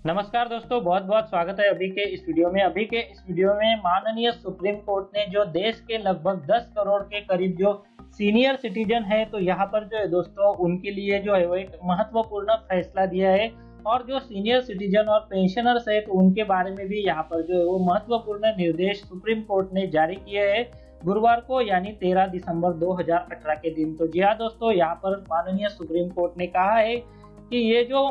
नमस्कार दोस्तों, बहुत बहुत स्वागत है अभी के इस वीडियो में। माननीय सुप्रीम कोर्ट ने जो देश के लगभग 10 करोड़ के करीब जो सीनियर सिटीजन है, तो यहाँ पर जो है दोस्तों उनके लिए जो है वो एक महत्वपूर्ण फैसला दिया है। और जो सीनियर सिटीजन और पेंशनर्स है तो उनके बारे में भी यहाँ पर जो है वो महत्वपूर्ण निर्देश सुप्रीम कोर्ट ने जारी किए हैं गुरुवार को, यानी 13 दिसंबर 2018 के दिन। तो जी हाँ दोस्तों, यहाँ पर माननीय सुप्रीम कोर्ट ने कहा है कि ये जो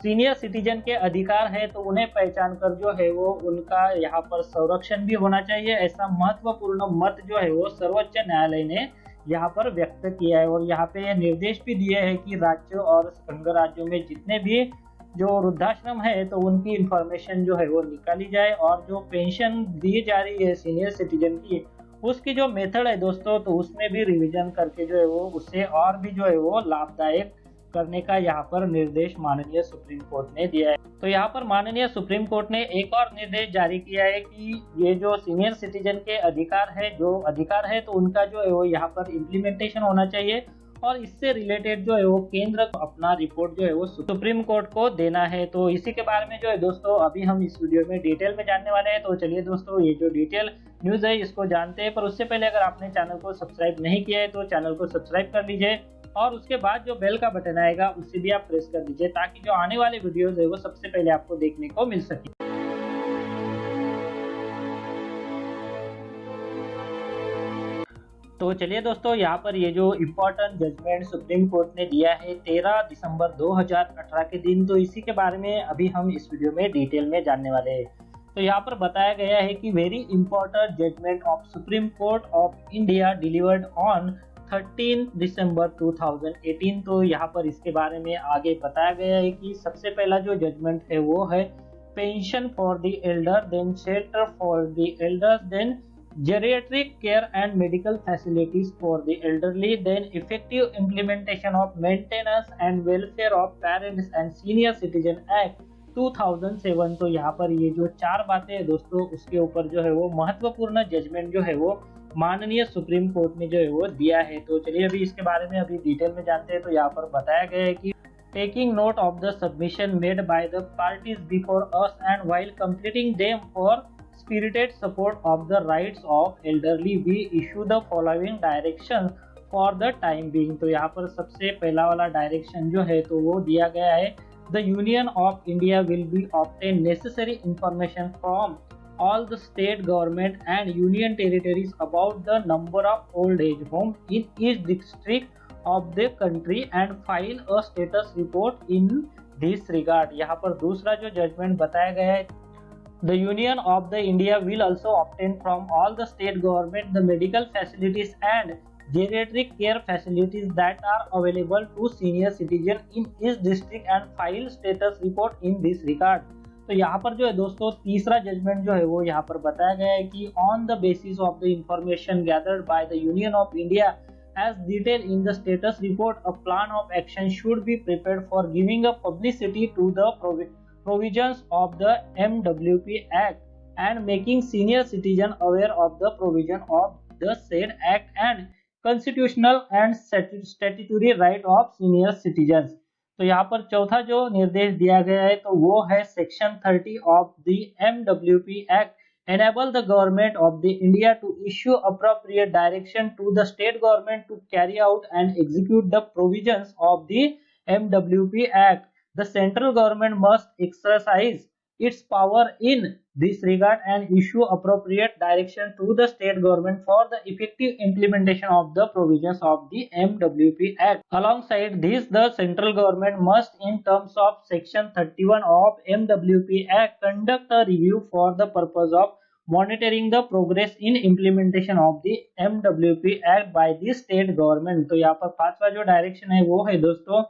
सीनियर सिटीजन के अधिकार है तो उन्हें पहचान कर जो है वो उनका यहाँ पर संरक्षण भी होना चाहिए। ऐसा महत्वपूर्ण मत जो है वो सर्वोच्च न्यायालय ने यहाँ पर व्यक्त किया है। और यहाँ पे निर्देश भी दिए हैं कि राज्यों और संघ राज्यों में जितने भी जो वृद्धाश्रम है तो उनकी इंफॉर्मेशन जो है वो निकाली जाए, और जो पेंशन दी जा रही है सीनियर सिटीजन की उसकी जो मेथड है दोस्तों, तो उसमें भी रिवीजन करके जो है वो उससे और भी जो है वो लाभदायक करने का यहाँ पर निर्देश माननीय सुप्रीम कोर्ट ने दिया है। तो यहाँ पर माननीय सुप्रीम कोर्ट ने एक और निर्देश जारी किया है कि ये जो सीनियर सिटीजन के अधिकार है तो उनका जो है वो यहाँ पर इम्प्लीमेंटेशन होना चाहिए, और इससे रिलेटेड जो है वो केंद्र को अपना रिपोर्ट जो है वो सुप्रीम कोर्ट को देना है। तो इसी के बारे में जो है दोस्तों अभी हम इस वीडियो में डिटेल में जानने वाले हैं। तो चलिए दोस्तों, ये जो डिटेल न्यूज है इसको जानते हैं। पर उससे पहले अगर आपने चैनल को सब्सक्राइब नहीं किया है तो चैनल को सब्सक्राइब कर लीजिए, और उसके बाद जो बेल का बटन आएगा उससे भी आप प्रेस कर दीजिए, ताकि जो आने वाले वीडियोस है वो सबसे पहले आपको देखने को मिल सके। तो चलिए दोस्तों, यहाँ पर ये जो इम्पोर्टेंट जजमेंट सुप्रीम कोर्ट ने दिया है 13 दिसंबर 2018 के दिन, तो इसी के बारे में अभी हम इस वीडियो में डिटेल में जानने वाले हैं। तो यहाँ पर बताया गया है कि very important judgement of supreme court of India delivered on 13 December 2018। तो यहाँ पर इसके बारे में आगे बताया गया है कि सबसे पहला जो जजमेंट है वो है pension for the elder, then shelter for the elders, then geriatric care and medical facilities for the elderly, then effective implementation of Maintenance and Welfare of Parents and Senior Citizen Act 2007। तो यहाँ पर ये जो चार बातें हैं दोस्तों, उसके ऊपर जो है वो महत्वपूर्ण जजमेंट जो है वो माननीय सुप्रीम कोर्ट ने जो है वो दिया है। तो चलिए अभी इसके बारे में अभी डिटेल में जानते हैं। तो यहाँ पर बताया गया है कि taking note of the submission made by the parties before us and while completing them for spirited support of the rights of elderly, we issue the following directions for the time being। तो यहाँ पर सबसे पहला वाला direction जो है तो वो दिया गया है, the Union of India will be obtain necessary information from all the state government and union territories about the number of old age homes in each district of the country and file a status report in this regard। यहाँ पर दूसरा जो judgement बताया गया है, the Union of the India will also obtain from all the state government the medical facilities and geriatric care facilities that are available to senior citizen in each district and file status report in this regard। तो यहाँ पर जो है दोस्तों तीसरा judgement जो है वो यहाँ पर बताया गया है कि on the basis of the information gathered by the Union of India as detailed in the status report, a plan of action should be prepared for giving a publicity to the provisions of the MWP Act and making senior citizen aware of the provision of the said act and constitutional and statutory right of senior citizens। तो यहाँ पर चौथा जो निर्देश दिया गया है तो वो है section 30 of the MWP Act enable the government of the India to issue appropriate direction to the state government to carry out and execute the provisions of the MWP Act। The central government must exercise its power in this regard and issue appropriate direction to the state government for the effective implementation of the provisions of the MWP Act। Alongside this, the central government must, in terms of section 31 of MWP Act, conduct a review for the purpose of monitoring the progress in implementation of the MWP Act by the state government। तो यहाँ पर पांचवा जो direction है वो है दोस्तों,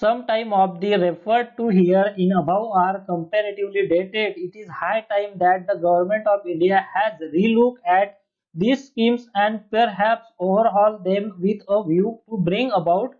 some time of the referred to here in above are comparatively dated. It is high time that the government of India has relook at these schemes and perhaps overhaul them with a view to bring about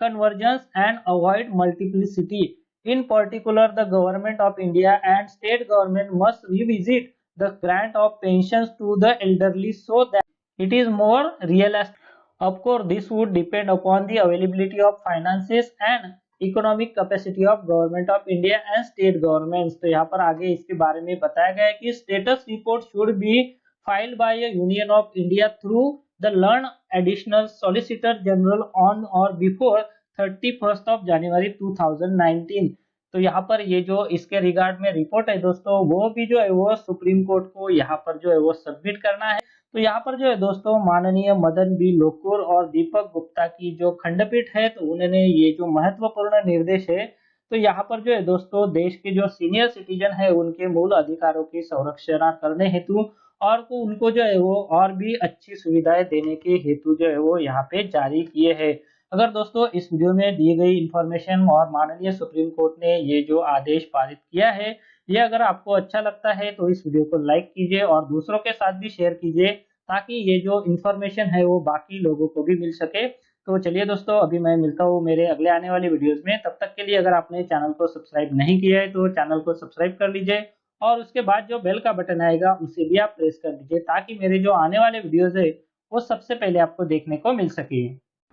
convergence and avoid multiplicity। In particular, the government of India and state government must revisit the grant of pensions to the elderly so that it is more realistic। Of course, this would depend upon the availability of finances and economic capacity of government of India and state governments. तो यहाँ पर आगे इसके बारे में बताया गया है कि status report should be filed by union of India through the learn additional solicitor general on और बिफोर 31st ऑफ जनवरी 2019। तो यहाँ पर ये जो इसके रिगार्ड में रिपोर्ट है दोस्तों, वो भी जो है वो सुप्रीम कोर्ट को यहाँ पर जो है वो सबमिट करना है। तो यहाँ पर जो है दोस्तों माननीय मदन बी लोकुर और दीपक गुप्ता की जो खंडपीठ है, तो उन्होंने ये जो महत्वपूर्ण निर्देश है, तो यहाँ पर जो है दोस्तों देश के जो सीनियर सिटीजन है उनके मूल अधिकारों की संरक्षण करने हेतु और उनको जो है वो और भी अच्छी सुविधाएं देने के हेतु जो है वो यहाँ पे जारी किए हैं। अगर दोस्तों इस वीडियो में दी गई इंफॉर्मेशन और माननीय सुप्रीम कोर्ट ने ये जो आदेश पारित किया है, ये अगर आपको अच्छा लगता है तो इस वीडियो को लाइक कीजिए और दूसरों के साथ भी शेयर कीजिए, ताकि ये जो इंफॉर्मेशन है वो बाकी लोगों को भी मिल सके। तो चलिए दोस्तों, अभी मैं मिलता हूँ मेरे अगले आने वाले वीडियोस में। तब तक के लिए अगर आपने चैनल को सब्सक्राइब नहीं किया है तो चैनल को सब्सक्राइब कर लीजिए और उसके बाद जो बेल का बटन आएगा उसे भी आप प्रेस कर दीजिए, ताकि मेरे जो आने वाले वीडियोस है वो सबसे पहले आपको देखने को मिल सके।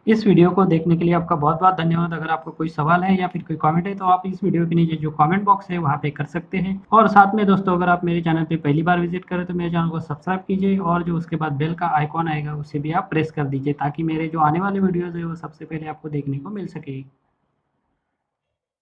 इस वीडियो को देखने के लिए आपका बहुत बहुत धन्यवाद। अगर आपको कोई सवाल है या फिर कोई कमेंट है तो आप इस वीडियो के नीचे जो कमेंट बॉक्स है वहाँ पे कर सकते हैं। और साथ में दोस्तों, अगर आप मेरे चैनल पे पहली बार विजिट करें तो मेरे चैनल को सब्सक्राइब कीजिए और जो उसके बाद बेल का आइकॉन आएगा उसे भी आप प्रेस कर दीजिए, ताकि मेरे जो आने वाले वीडियोज़ है वो सबसे पहले आपको देखने को मिल सके।